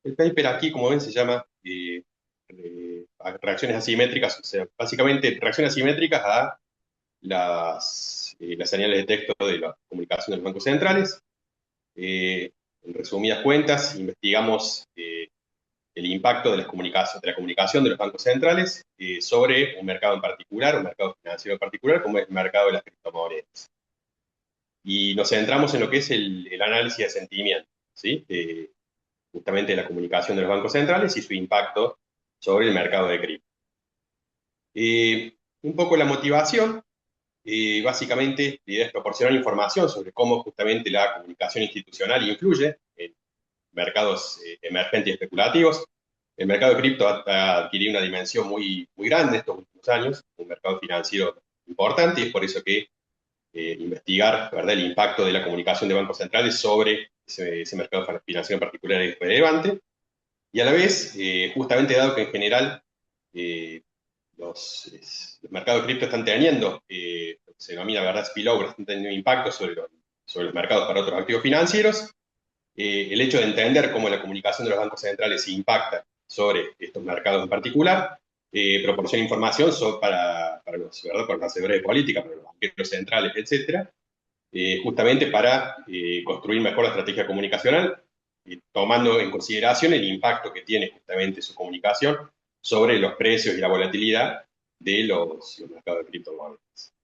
El paper aquí, como ven, se llama reacciones asimétricas, o sea, básicamente reacciones asimétricas a las señales de texto de la comunicación de los bancos centrales. En resumidas cuentas, investigamos el impacto de la comunicación de los bancos centrales sobre un mercado en particular, un mercado financiero en particular, como es el mercado de las criptomonedas. Y nos centramos en lo que es el análisis de sentimiento, ¿sí? Justamente de la comunicación de los bancos centrales y su impacto sobre el mercado de cripto. Un poco la motivación, básicamente, la idea es proporcionar información sobre cómo justamente la comunicación institucional influye en mercados emergentes y especulativos. El mercado de cripto ha adquirido una dimensión muy grande estos últimos años, un mercado financiero importante, y es por eso que investigar, ¿verdad?, el impacto de la comunicación de bancos centrales sobre ese mercado financiero en particular es relevante. Y a la vez, justamente dado que en general eh, los mercados de cripto están teniendo, lo que se denomina, ¿verdad?, spillover, están teniendo impacto sobre los mercados para otros activos financieros, el hecho de entender cómo la comunicación de los bancos centrales impacta sobre estos mercados en particular, proporciona información para los, ¿verdad?, para los asesores de política, para los banqueros centrales, etcétera, justamente para construir mejor la estrategia comunicacional, tomando en consideración el impacto que tiene justamente su comunicación sobre los precios y la volatilidad de los mercados de criptomonedas.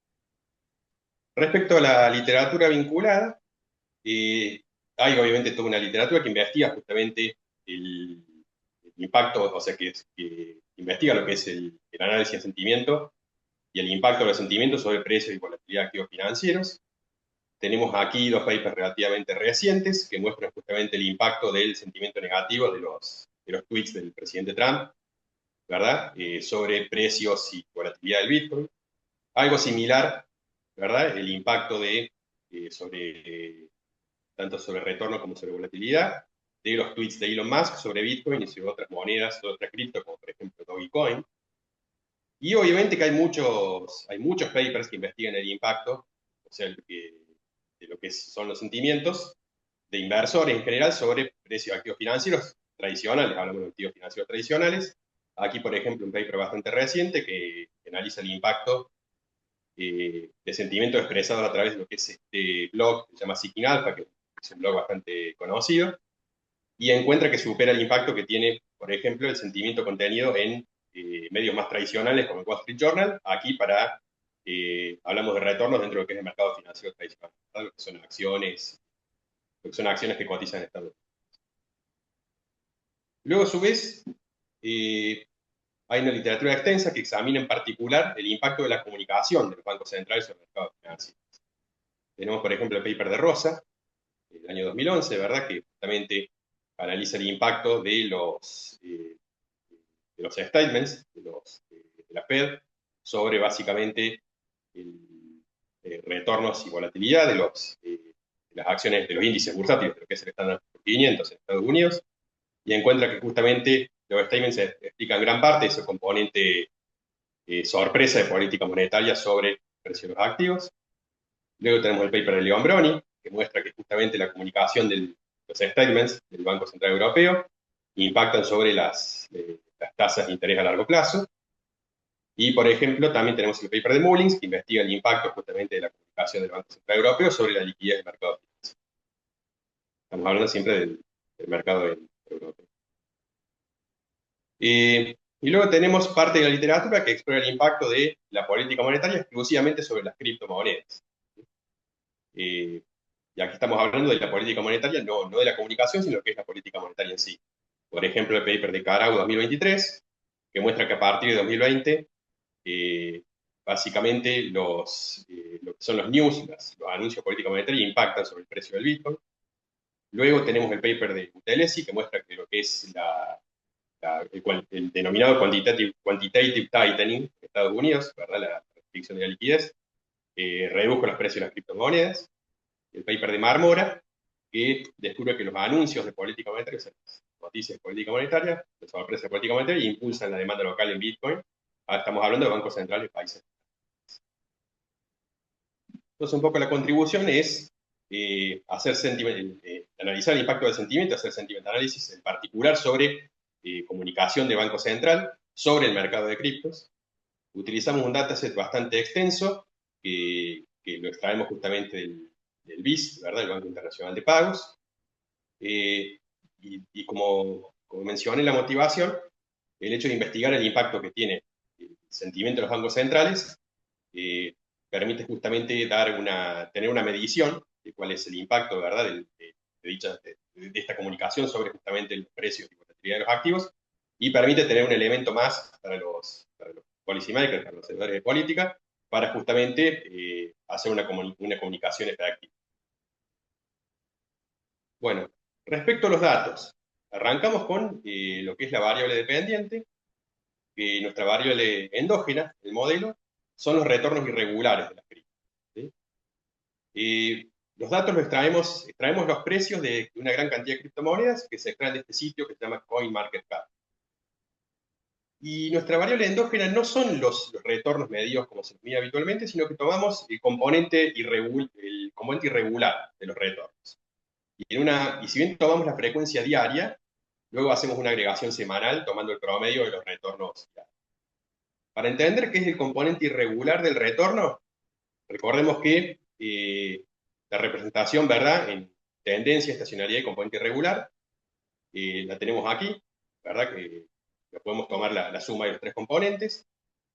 Respecto a la literatura vinculada, eh, hay obviamente toda una literatura que investiga justamente el impacto, o sea, que investiga lo que es el análisis de sentimiento y el impacto de los sentimientos sobre precios y volatilidad de activos financieros. Tenemos aquí dos papers relativamente recientes que muestran justamente el impacto del sentimiento negativo de los tweets del presidente Trump, ¿verdad?, sobre precios y volatilidad del Bitcoin. Algo similar, ¿verdad?, el impacto tanto sobre retorno como sobre volatilidad de los tweets de Elon Musk sobre Bitcoin y sobre otras monedas, sobre otras cripto, como por ejemplo Dogecoin. Y obviamente que hay muchos papers que investigan el impacto, o sea, de lo que son los sentimientos de inversores en general sobre precios de activos financieros tradicionales, hablamos de activos financieros tradicionales. Aquí, por ejemplo, un paper bastante reciente que analiza el impacto de sentimientos expresados a través de lo que es este blog que se llama Seeking Alpha, que es un blog bastante conocido, y encuentra que supera el impacto que tiene, por ejemplo, el sentimiento contenido en medios más tradicionales como el Wall Street Journal. Aquí hablamos de retornos dentro de lo que es el mercado financiero tradicional, ¿verdad?, lo que son acciones que cotizan en Estados Unidos. Luego, a su vez, eh, hay una literatura extensa que examina en particular el impacto de la comunicación de los bancos centrales sobre el mercado financiero. Tenemos, por ejemplo, el paper de Rosa, del año 2011, ¿verdad?, que justamente analiza el impacto de los statements de la Fed sobre básicamente retornos y volatilidad de las acciones de los índices bursátiles, de lo que es el Standard 500 en Estados Unidos, y encuentra que justamente los statements explican gran parte de ese componente sorpresa de política monetaria sobre el precio de los activos. Luego tenemos el paper de Leon Broni, que muestra que justamente la comunicación de los statements del Banco Central Europeo impactan sobre las tasas de interés a largo plazo. Y, por ejemplo, también tenemos el paper de Mullins, que investiga el impacto justamente de la comunicación del Banco Central Europeo sobre la liquidez del mercado financiero. Estamos hablando siempre del mercado europeo. Y luego tenemos parte de la literatura que explora el impacto de la política monetaria exclusivamente sobre las criptomonedas. Eh, y aquí estamos hablando de la política monetaria, no de la comunicación, sino que es la política monetaria en sí. Por ejemplo, el paper de Carau 2023, que muestra que a partir de 2020, eh, básicamente lo que son los news, los anuncios de política monetaria impactan sobre el precio del Bitcoin. Luego tenemos el paper de Buthelezi, que muestra que lo que es el denominado quantitative tightening en Estados Unidos, ¿verdad?, la restricción de la liquidez, redujo los precios de las criptomonedas. El paper de Marmora, que descubre que los anuncios de política monetaria, o sea, las noticias de política monetaria, las sorpresas de política monetaria, impulsan la demanda local en Bitcoin. Ahora estamos hablando de bancos centrales de países. Entonces, un poco la contribución es hacer analizar el impacto del sentimiento, hacer sentiment análisis en particular sobre comunicación de Banco Central, sobre el mercado de criptos. Utilizamos un dataset bastante extenso que lo extraemos justamente del BIS, ¿verdad? El Banco Internacional de Pagos. Y como mencioné en la motivación, el hecho de investigar el impacto que tiene el sentimiento de los bancos centrales permite justamente tener una medición de cuál es el impacto, ¿verdad?, de esta comunicación sobre justamente los precios y volatilidad de los activos, y permite tener un elemento más para los policymakers, para los hacedores de política, para justamente hacer una comunicación efectiva. Bueno, respecto a los datos, arrancamos con lo que es la variable dependiente, que nuestra variable endógena, el modelo, son los retornos irregulares de las criptos. ¿Sí? Los datos los extraemos los precios de una gran cantidad de criptomonedas que se extraen de este sitio que se llama CoinMarketCap. Y nuestra variable endógena no son los retornos medidos como se mide habitualmente, sino que tomamos el componente irregular de los retornos. Y si bien tomamos la frecuencia diaria, luego hacemos una agregación semanal tomando el promedio de los retornos diarios. Para entender qué es el componente irregular del retorno, recordemos que la representación, ¿verdad?, en tendencia, estacionalidad y componente irregular, la tenemos aquí, ¿verdad?, que podemos tomar la suma de los tres componentes.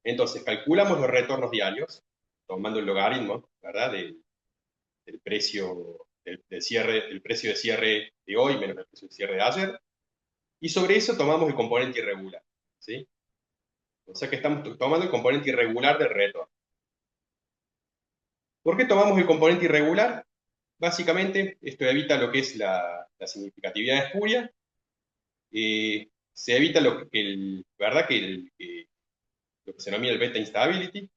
Entonces, calculamos los retornos diarios, tomando el logaritmo, ¿verdad?, del precio del precio de cierre de hoy menos el precio de cierre de ayer, y sobre eso tomamos el componente irregular, ¿sí? O sea que estamos tomando el componente irregular del retorno. ¿Por qué tomamos el componente irregular? Básicamente, esto evita lo que es la significatividad espuria, se evita ¿verdad?, lo que se denomina el beta instability,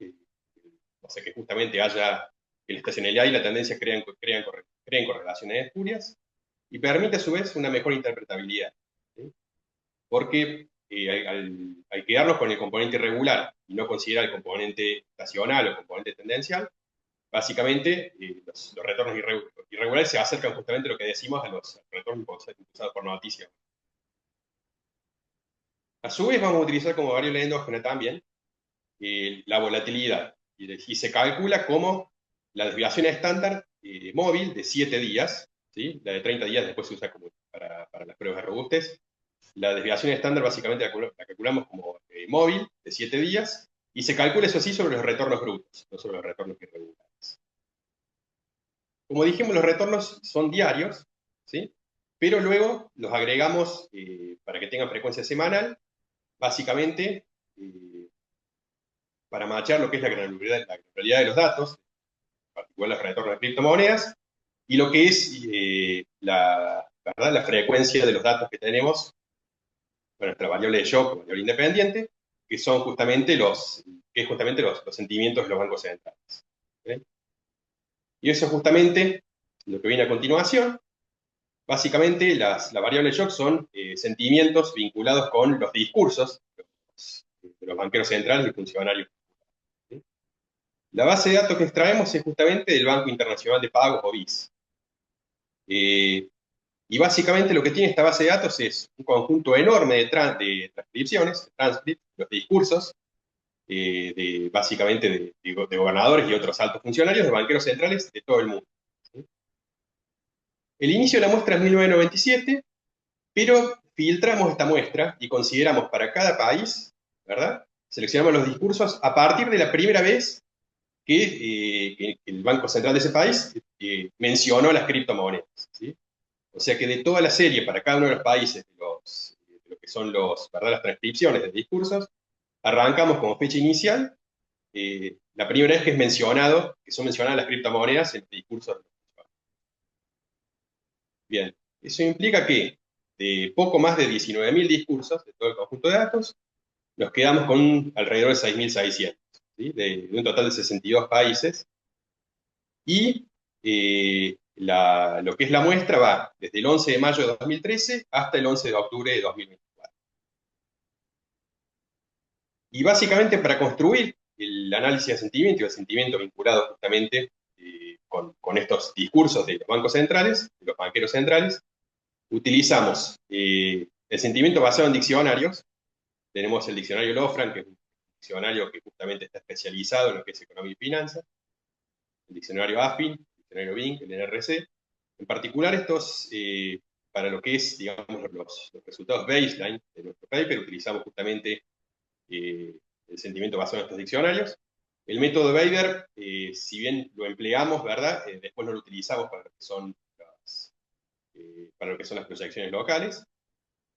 o sea que justamente haya que la estacionalidad y la tendencia creen correlaciones espurias, y permite a su vez una mejor interpretabilidad. ¿Sí? Porque al quedarnos con el componente irregular y no considerar el componente estacional o componente tendencial, básicamente los retornos irregulares se acercan justamente a lo que decimos a los retornos impulsados por noticias. A su vez vamos a utilizar como variable endógena también la volatilidad, y se calcula como la desviación estándar móvil de 7 días, ¿sí? La de 30 días después se usa como para las pruebas de robustez. La desviación estándar básicamente la calculamos como móvil de 7 días, y se calcula eso sí sobre los retornos brutos, no sobre los retornos irregulares. Como dijimos, los retornos son diarios, ¿sí? Pero luego los agregamos para que tengan frecuencia semanal, básicamente para machar lo que es la granularidad de los datos, en particular los retornos de criptomonedas, y lo que es ¿verdad?, la frecuencia de los datos que tenemos con nuestra variable de shock, variable independiente, que son justamente los sentimientos de los bancos centrales. ¿Okay? Y eso es justamente lo que viene a continuación. Básicamente, la variable de shock son sentimientos vinculados con los discursos de los banqueros centrales y funcionarios. ¿Sí? La base de datos que extraemos es justamente del Banco Internacional de Pagos, o BIS. Y básicamente lo que tiene esta base de datos es un conjunto enorme de transcripciones, transcripts, los discursos, básicamente de gobernadores y otros altos funcionarios de banqueros centrales de todo el mundo. ¿Sí? El inicio de la muestra es 1997, pero filtramos esta muestra y consideramos para cada país, ¿verdad?, seleccionamos los discursos a partir de la primera vez que el Banco Central de ese país mencionó las criptomonedas. ¿Sí? O sea que de toda la serie, para cada uno de los países, de lo que son ¿verdad?, las transcripciones de discursos, arrancamos como fecha inicial la primera vez que son mencionadas las criptomonedas en los discursos. Bien, eso implica que de poco más de 19.000 discursos de todo el conjunto de datos, nos quedamos con alrededor de 6.600, ¿sí?, de un total de 62 países, y lo que es la muestra va desde el 11 de mayo de 2013 hasta el 11 de octubre de 2024. Y básicamente para construir el análisis de sentimiento y el sentimiento vinculado justamente con estos discursos de los bancos centrales, de los banqueros centrales, utilizamos el sentimiento basado en diccionarios. Tenemos el diccionario Lofran, que es un diccionario que justamente está especializado en lo que es economía y finanzas, el diccionario AFIN, el diccionario BINC, el NRC. En particular, estos, para lo que es, digamos, los resultados baseline de nuestro paper, utilizamos justamente el sentimiento basado en estos diccionarios. El método de Weber, si bien lo empleamos, ¿verdad? Después no lo utilizamos para lo que son las proyecciones locales.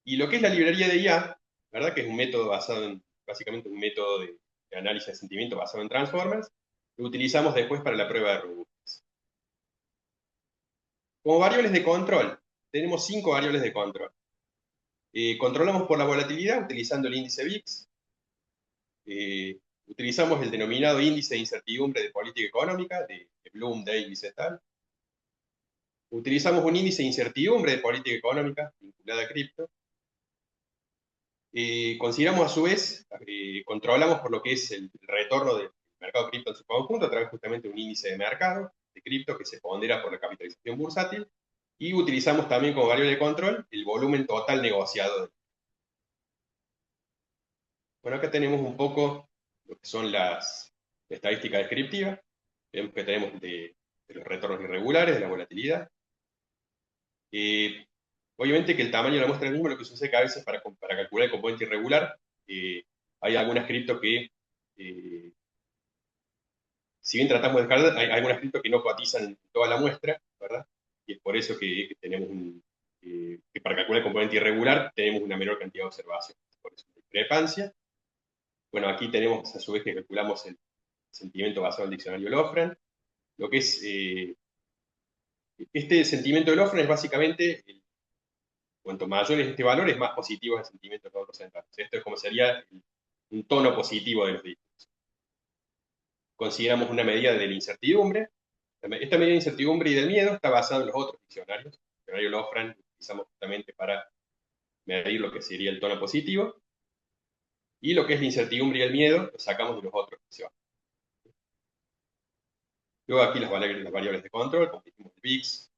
Y lo que es la librería de IA, ¿verdad? Que es un método basado en, básicamente un método de análisis de sentimiento basado en transformers, lo utilizamos después para la prueba de robustez. Como variables de control, tenemos 5 variables de control. Controlamos por la volatilidad utilizando el índice VIX. Utilizamos el denominado índice de incertidumbre de política económica, de Bloom, Davis et al. Utilizamos un índice de incertidumbre de política económica vinculada a cripto. Consideramos a su vez, controlamos por lo que es el retorno del mercado cripto en su conjunto a través justamente de un índice de mercado de cripto que se pondera por la capitalización bursátil, y utilizamos también como variable de control el volumen total negociado. Bueno, acá tenemos un poco lo que son las estadísticas descriptivas. Vemos que tenemos de los retornos irregulares, de la volatilidad. Obviamente que el tamaño de la muestra es el mismo, lo que sucede que a veces para calcular el componente irregular, hay algunas cripto que, si bien tratamos de descartar, hay algunas cripto que no cotizan en toda la muestra, ¿verdad? Y es por eso que tenemos que para calcular el componente irregular tenemos una menor cantidad de observaciones, por eso la discrepancia. Bueno, aquí tenemos a su vez que calculamos el sentimiento basado en el diccionario Lofgren. Lo que es, este sentimiento de Lofgren es básicamente, cuanto mayor es este valor, es más positivo es el sentimiento de los otros centavos. Esto es como sería un tono positivo de los dígitos. Consideramos una medida de la incertidumbre. Esta medida de incertidumbre y del miedo está basada en los otros diccionarios. El diccionario Lofgren lo utilizamos justamente para medir lo que sería el tono positivo. Y lo que es la incertidumbre y el miedo lo sacamos de los otros diccionarios. Luego aquí las variables de control, como dijimos el VIX,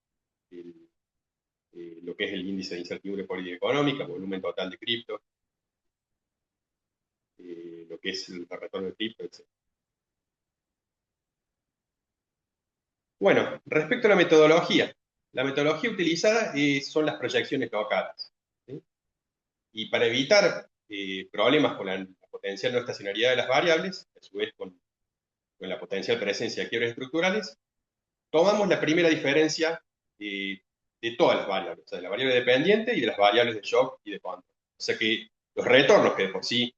lo que es el índice de incertidumbre política económica, volumen total de cripto, lo que es el retorno de cripto, etc. Bueno, respecto a la metodología utilizada son las proyecciones locales, ¿sí? Y para evitar problemas con la potencial no estacionalidad de las variables, a su vez con la potencial presencia de quiebres estructurales, tomamos la primera diferencia de todas las variables, o sea, de la variable dependiente y de las variables de shock y de control. O sea que los retornos que de por sí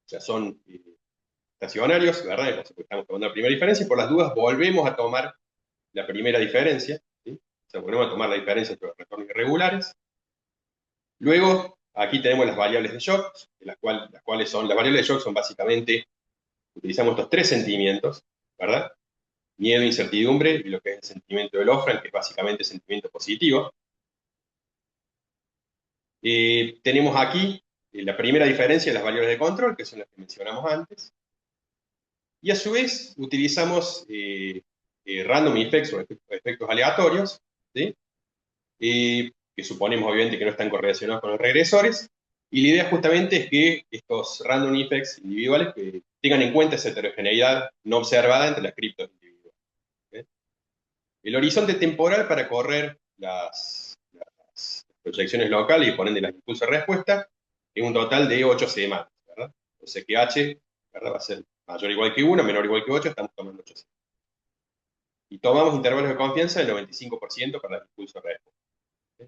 ya son estacionarios, ¿verdad? Entonces, estamos tomando la primera diferencia, y por las dudas volvemos a tomar la primera diferencia, ¿sí? O sea, volvemos a tomar la diferencia entre los retornos irregulares. Luego, aquí tenemos las variables de shock, las cuales son, las variables de shock son básicamente, utilizamos estos 3 sentimientos, ¿verdad? Miedo, incertidumbre y lo que es el sentimiento de Lofgren, que es básicamente sentimiento positivo. Tenemos aquí la primera diferencia de las variables de control, que son las que mencionamos antes. Y a su vez utilizamos random effects o efectos aleatorios, ¿sí? Que suponemos obviamente que no están correlacionados con los regresores. Y la idea justamente es que estos random effects individuales tengan en cuenta esa heterogeneidad no observada entre las criptos individuales, ¿sí? El horizonte temporal para correr las proyecciones locales y por ende las impulsos de respuesta es un total de 8 semanas, ¿verdad? O sea que H, ¿verdad? Va a ser mayor o igual que 1, menor o igual que 8, estamos tomando 8 semanas. Y tomamos intervalos de confianza del 95% para el impulso de respuesta. ¿Sí?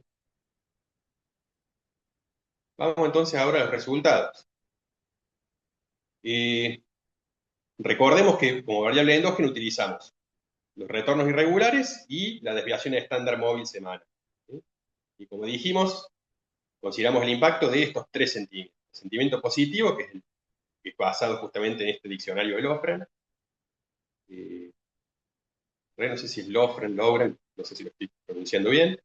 Vamos entonces ahora a los resultados. Recordemos que como variable endógena utilizamos los retornos irregulares y la desviación estándar móvil semana, ¿sí? Y como dijimos, consideramos el impacto de estos 3 sentimientos. El sentimiento positivo, que es basado justamente en este diccionario de Lofgren. No sé si es Lofgren, no sé si lo estoy pronunciando bien.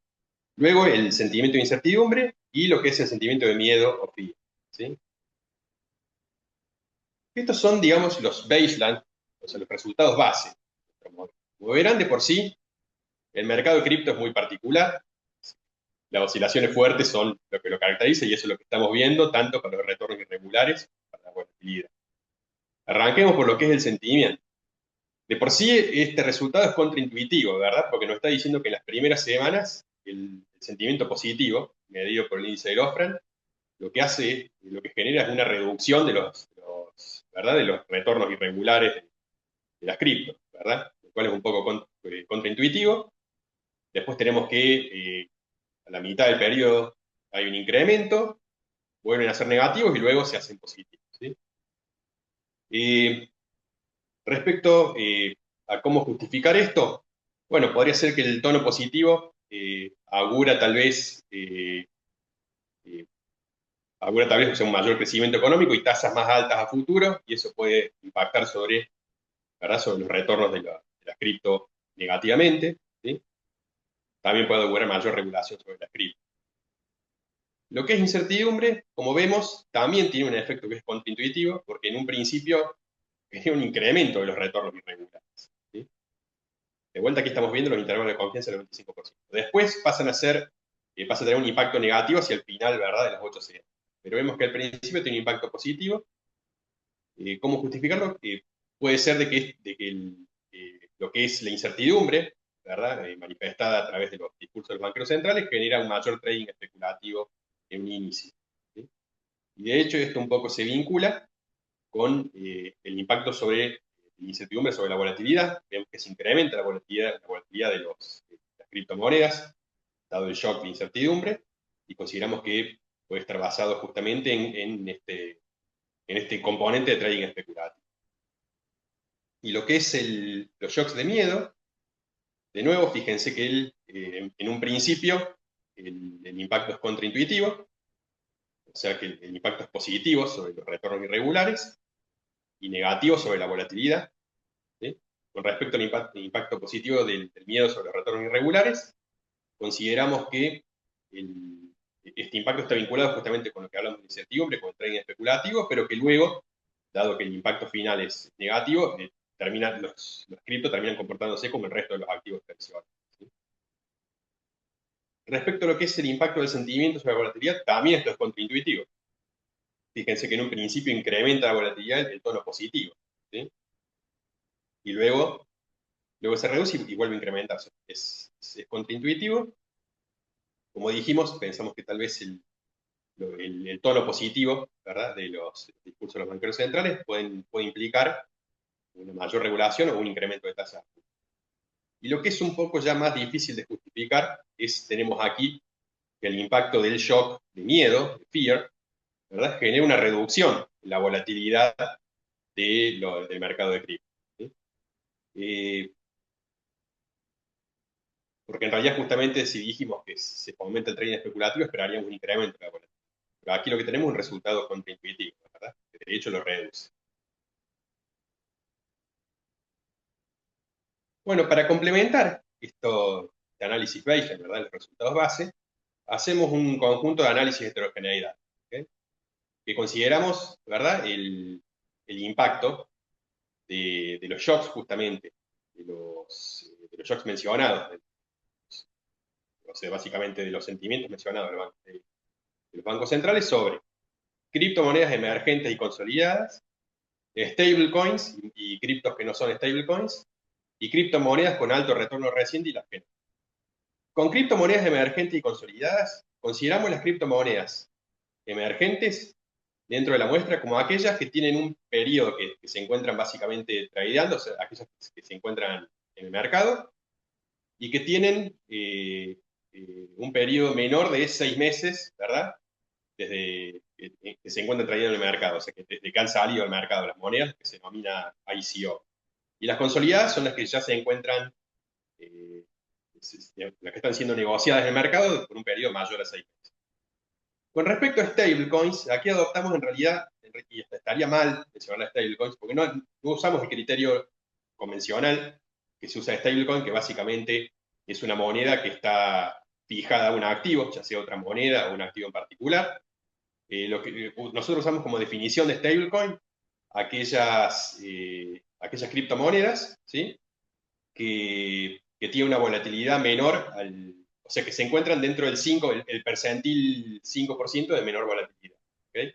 Luego el sentimiento de incertidumbre y lo que es el sentimiento de miedo o fear, ¿sí? Estos son, digamos, los baseline, o sea, los resultados base. Como verán de por sí, el mercado de cripto es muy particular. las oscilaciones fuertes son lo que lo caracteriza y eso es lo que estamos viendo tanto para los retornos irregulares como para la volatilidad. Arranquemos por lo que es el sentimiento. De por sí, este resultado es contraintuitivo, ¿verdad? Porque nos está diciendo que en las primeras semanas el sentimiento positivo, medido por el índice de Lofgren, lo que hace, lo que genera es una reducción ¿verdad? De los retornos irregulares de las criptos, ¿verdad? Lo cual es un poco contraintuitivo. Después tenemos que a la mitad del periodo hay un incremento, vuelven a ser negativos y luego se hacen positivos, ¿sí? Respecto a cómo justificar esto, bueno, podría ser que el tono positivo augura tal vez eh, o sea, un mayor crecimiento económico y tasas más altas a futuro, y eso puede impactar sobre, ¿verdad? Sobre los retornos de las cripto negativamente, ¿sí? También puede augurar mayor regulación sobre las cripto. Lo que es incertidumbre, como vemos, también tiene un efecto que es contraintuitivo, porque en un principio genera un incremento de los retornos irregulares, ¿sí? De vuelta aquí estamos viendo los intervalos de confianza del 95%. Después pasa a tener un impacto negativo hacia el final, ¿verdad?, de las 8 semanas. Pero vemos que al principio tiene un impacto positivo. ¿Cómo justificarlo? Puede ser lo que es la incertidumbre, ¿verdad?, manifestada a través de los discursos de los banqueros centrales, genera un mayor trading especulativo en un inicio, ¿sí? Y de hecho esto un poco se vincula con el impacto sobre la incertidumbre sobre la volatilidad. Vemos que se incrementa la volatilidad de las criptomonedas, dado el shock de incertidumbre, y consideramos que puede estar basado justamente en este componente de trading especulativo. Y lo que es los shocks de miedo, de nuevo, fíjense que en un principio el impacto es contraintuitivo, o sea que el impacto es positivo sobre los retornos irregulares y negativo sobre la volatilidad, ¿sí? Con respecto al impacto positivo del miedo sobre los retornos irregulares, consideramos que este impacto está vinculado justamente con lo que hablamos de incertidumbre, con el trading especulativo, pero que luego, dado que el impacto final es negativo, los criptos terminan comportándose como el resto de los activos tradicionales, ¿sí? Respecto a lo que es el impacto del sentimiento sobre la volatilidad, también esto es contraintuitivo. Fíjense que en un principio incrementa la volatilidad el tono positivo, ¿sí? Y luego se reduce y vuelve a incrementarse. Es contraintuitivo. Como dijimos, pensamos que tal vez el tono positivo, ¿verdad?, de los discursos de los banqueros centrales puede implicar una mayor regulación o un incremento de tasas. Y lo que es un poco ya más difícil de justificar tenemos aquí que el impacto del shock de miedo, de fear, ¿verdad?, genera una reducción en la volatilidad del mercado de cripto, ¿sí? Porque en realidad justamente si dijimos que se fomenta el trading especulativo, esperaríamos un incremento de la volatilidad. Pero aquí lo que tenemos es un resultado contraintuitivo, ¿verdad?, que de hecho lo reduce. Bueno, para complementar este análisis Bayesian, ¿verdad?, los resultados base, hacemos un conjunto de análisis de heterogeneidad, ¿okay?, que consideramos, ¿verdad?, el impacto de los shocks justamente, de los shocks mencionados, o sea, básicamente de los sentimientos mencionados de los bancos centrales sobre criptomonedas emergentes y consolidadas, stablecoins y criptos que no son stablecoins, y criptomonedas con alto retorno reciente y las que no. Con criptomonedas emergentes y consolidadas, consideramos las criptomonedas emergentes dentro de la muestra como aquellas que tienen un periodo que se encuentran básicamente tradeando, o sea, aquellas que se encuentran en el mercado y que tienen un periodo menor de 6 meses, ¿verdad?, desde que se encuentran tradeando en el mercado, o sea, que desde que han salido al mercado las monedas, que se denomina ICO. Y las consolidadas son las que ya se encuentran, eh, las que están siendo negociadas en el mercado por un periodo mayor a 6 meses. Con respecto a stablecoins, aquí adoptamos en realidad, y estaría mal mencionar las stablecoins, porque no usamos el criterio convencional que se usa de stablecoin, que básicamente es una moneda que está fijada a un activo, ya sea otra moneda o un activo en particular. Lo que nosotros usamos como definición de stablecoin aquellas criptomonedas, ¿sí?, que tienen una volatilidad menor o sea, que se encuentran dentro del 5, el percentil 5% de menor volatilidad. ¿Okay?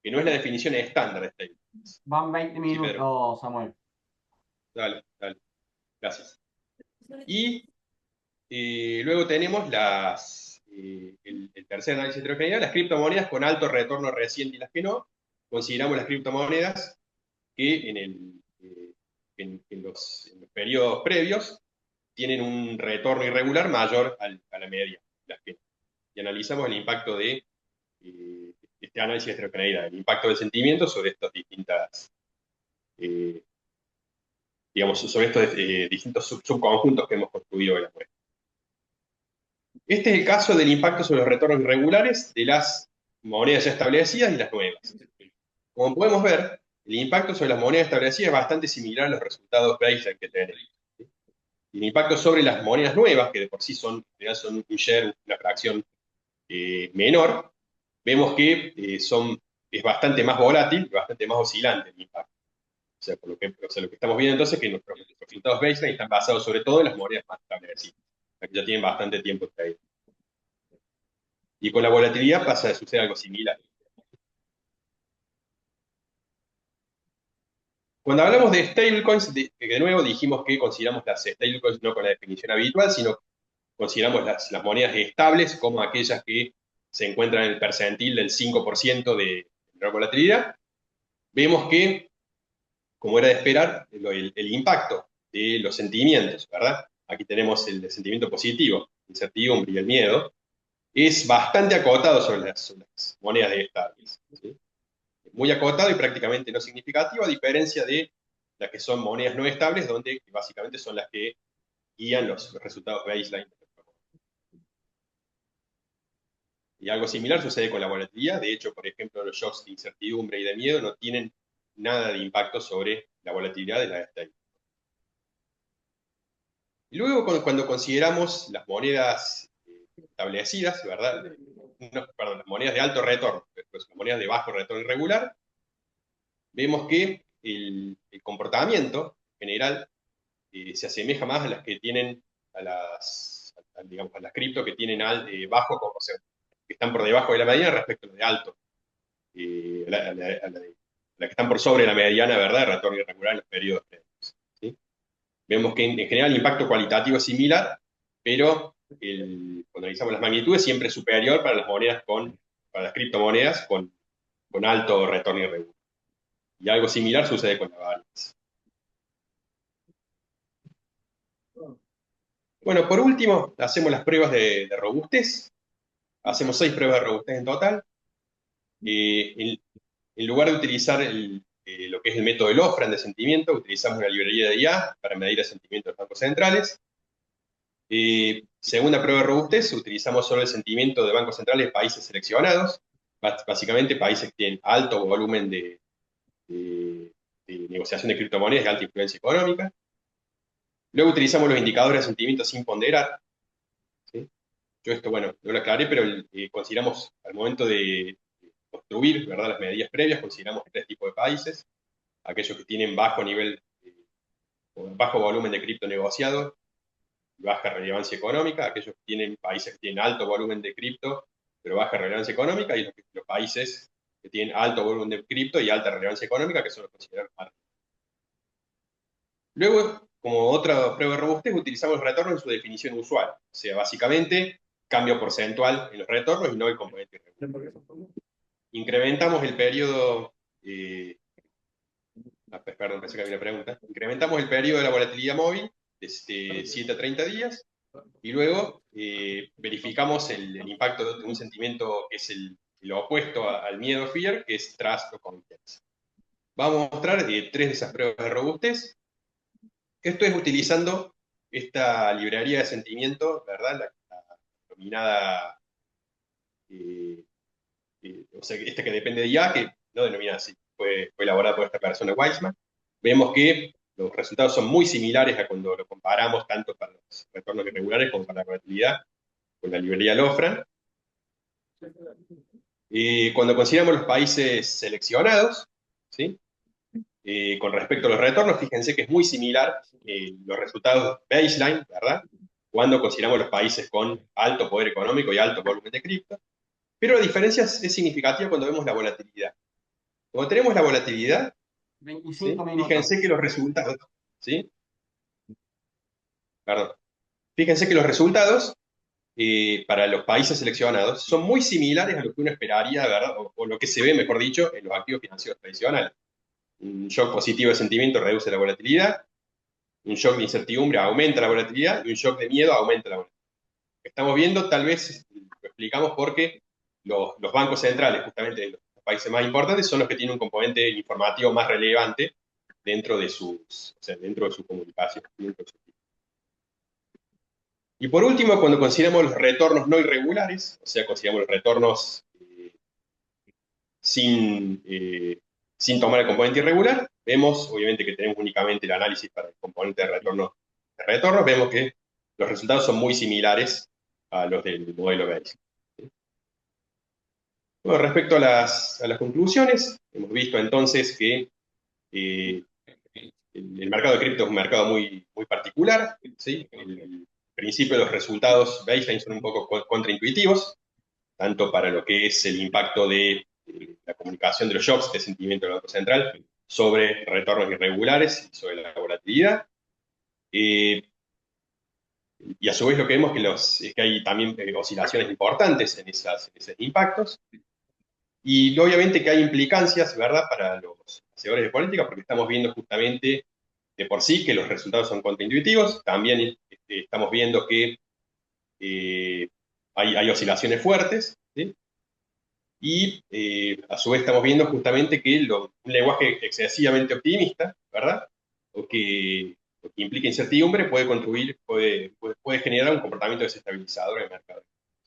Que no es la definición estándar de stablecoins. Van 20 Sí, Pedro. minutos, Samuel. Dale, dale. Gracias. Y luego tenemos el tercer análisis de heterogeneidad, las criptomonedas con alto retorno reciente y las que no. Consideramos las criptomonedas que en los periodos previos tienen un retorno irregular mayor a la media. Las que no. Y analizamos el impacto de este análisis de heterogeneidad, el impacto del sentimiento sobre estas distintas, eh, digamos, sobre estos distintos subconjuntos que hemos construido en la muestra. Este es el caso del impacto sobre los retornos irregulares de las monedas ya establecidas y las nuevas. Como podemos ver, el impacto sobre las monedas establecidas es bastante similar a los resultados baseline que tenemos. Y el impacto sobre las monedas nuevas, que de por sí son un share, una fracción menor, vemos que es bastante más volátil y bastante más oscilante el impacto. O sea, lo que estamos viendo entonces es que nuestros resultados baseline están basados sobre todo en las monedas más establecidas, que ya tienen bastante tiempo traído. Y con la volatilidad sucede algo similar. Cuando hablamos de stablecoins, de nuevo dijimos que consideramos las stablecoins no con la definición habitual, sino consideramos las monedas estables como aquellas que se encuentran en el percentil del 5% de menor volatilidad. Vemos que, como era de esperar, el impacto de los sentimientos, ¿verdad? Aquí tenemos el sentimiento positivo, la incertidumbre y el miedo, es bastante acotado sobre las monedas estables. ¿Sí? Muy acotado y prácticamente no significativo, a diferencia de las que son monedas no estables, donde básicamente son las que guían los resultados baseline. Y algo similar sucede con la volatilidad. De hecho, por ejemplo, los shocks de incertidumbre y de miedo no tienen nada de impacto sobre la volatilidad de las stablecoins. Y luego, cuando consideramos las monedas establecidas, ¿verdad? No, perdón, las monedas de alto retorno, pues las monedas de bajo retorno irregular, vemos que el comportamiento general se asemeja más a las que tienen, digamos, a las cripto que tienen bajo, o sea, que están por debajo de la mediana respecto a las de alto, a la que están por sobre la mediana, ¿verdad?, de retorno irregular en los periodos previos. ¿Sí? Vemos que en general el impacto cualitativo es similar, pero cuando analizamos las magnitudes siempre es superior para las criptomonedas con alto retorno irregular. Y algo similar sucede con la variance. Bueno, por último, hacemos las pruebas de robustez. Hacemos 6 pruebas de robustez en total. En lugar de utilizar lo que es el método de Lofgren de sentimiento, utilizamos una librería de IA para medir el sentimiento de los bancos centrales. Segunda prueba de robustez, utilizamos solo el sentimiento de bancos centrales de países seleccionados, básicamente países que tienen alto volumen de negociación de criptomonedas de alta influencia económica. Luego utilizamos los indicadores de sentimiento sin ponderar. ¿Sí? Yo esto, bueno, no lo aclaré, pero consideramos al momento de construir, ¿verdad?, las medidas previas, consideramos 3 tipos de países: aquellos que tienen bajo nivel, bajo volumen de cripto negociado, baja relevancia económica, aquellos que tienen países que tienen alto volumen de cripto, pero baja relevancia económica, y los países que tienen alto volumen de cripto y alta relevancia económica, que son los considerados marginales. Luego, como otra prueba de robustez, utilizamos el retorno en su definición usual, o sea, básicamente cambio porcentual en los retornos y no el componente irregular. Incrementamos el periodo, perdón, pensé que había una pregunta. Incrementamos el periodo de la volatilidad móvil de 7 a 30 días y luego verificamos el impacto de un sentimiento que es lo opuesto al miedo, fear, que es trust o confianza. Vamos a mostrar 3 de esas pruebas de robustez. Esto es utilizando esta librería de sentimiento, ¿verdad? La denominada, o sea, esta que depende de IA, que no denominada así, fue elaborada por esta persona Weissman. Vemos que los resultados son muy similares a cuando lo comparamos tanto para los retornos irregulares como para la volatilidad con la librería Lofgren. Cuando consideramos los países seleccionados, ¿sí? Con respecto a los retornos, fíjense que es muy similar los resultados baseline, ¿verdad?, cuando consideramos los países con alto poder económico y alto volumen de cripto. Pero la diferencia es significativa cuando vemos la volatilidad. Cuando tenemos la volatilidad, 25 ¿sí? minutos. Fíjense que los resultados, ¿sí? Perdón. Fíjense que los resultados para los países seleccionados son muy similares a lo que uno esperaría, ¿verdad? O lo que se ve, mejor dicho, en los activos financieros tradicionales. Un shock positivo de sentimiento reduce la volatilidad, un shock de incertidumbre aumenta la volatilidad y un shock de miedo aumenta la volatilidad. Lo que estamos viendo, tal vez lo explicamos porque los bancos centrales, justamente de los países más importantes, son los que tienen un componente informativo más relevante dentro de sus, o sea, dentro de su comunicación. Dentro de su... Y por último, cuando consideramos los retornos no irregulares, o sea, consideramos los retornos sin, sin tomar el componente irregular, vemos, obviamente que tenemos únicamente el análisis para el componente de retorno, vemos que los resultados son muy similares a los del modelo Bayes. Bueno, respecto a las conclusiones, hemos visto entonces que el mercado de cripto es un mercado muy particular, ¿sí? El principio de los resultados baseline son un poco contraintuitivos, tanto para lo que es el impacto de la comunicación de los shocks de sentimiento del Banco Central sobre retornos irregulares y sobre la volatilidad. Eh, y a su vez lo que vemos es que hay también oscilaciones importantes en esos impactos. Y obviamente que hay implicancias, ¿verdad?, para los hacedores de política, porque estamos viendo justamente de por sí que los resultados son contraintuitivos. También estamos viendo que hay oscilaciones fuertes, ¿sí? Y a su vez estamos viendo justamente que un lenguaje excesivamente optimista, ¿verdad? O que implica incertidumbre puede contribuir, puede generar un comportamiento desestabilizador en el mercado.